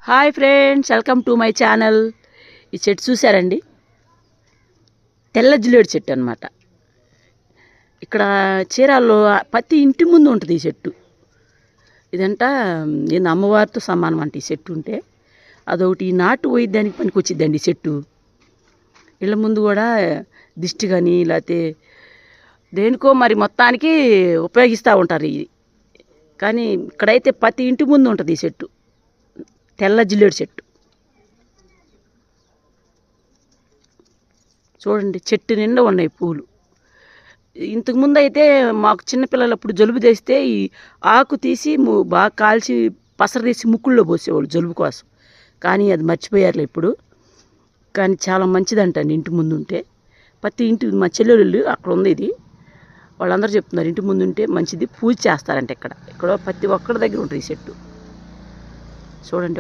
Hi friends, welcome to my channel. ఈ చెట్టు చూసారండి, తెల్ల జిల్లేడు చెట్టు అనమాట. ఇక్కడ చీరాల్లో ప్రతి ఇంటి ముందు ఉంటుంది ఈ చెట్టు. ఇదంట నేను అమ్మవారితో సమానం అంట. ఈ చెట్టు ఉంటే అదొకటి నాటు వైద్యానికి పనికి వచ్చిద్దండి ఈ చెట్టు. ఇళ్ళ ముందు కూడా దిష్టి కానీ లేకపోతే దేనికో మరి మొత్తానికి ఉపయోగిస్తూ ఉంటారు ఇది. కానీ ఇక్కడైతే ప్రతి ఇంటి ముందు ఉంటుంది ఈ చెట్టు, తెల్ల జిల్లేడు చెట్టు. చూడండి, చెట్టు నిండా ఉన్నాయి పూలు. ఇంతకుముందు అయితే మాకు చిన్నపిల్లలప్పుడు జలుబు చేస్తే ఈ ఆకు తీసి బాగా కాల్చి పసరు తీసి ముక్కుల్లో పోసేవాళ్ళు జలుబు కోసం. కానీ అది మర్చిపోయారులే ఇప్పుడు. కానీ చాలా మంచిదంటండి ఇంటి ముందు ఉంటే. ప్రతి ఇంటి మా చెల్లెళ్ళు అక్కడ ఉంది ఇది, వాళ్ళందరూ చెప్తున్నారు ఇంటి ముందు ఉంటే మంచిది, పూజ చేస్తారంట. ఇక్కడ ప్రతి ఒక్కరి దగ్గర ఉంటుంది ఈ చెట్టు. చూడండి.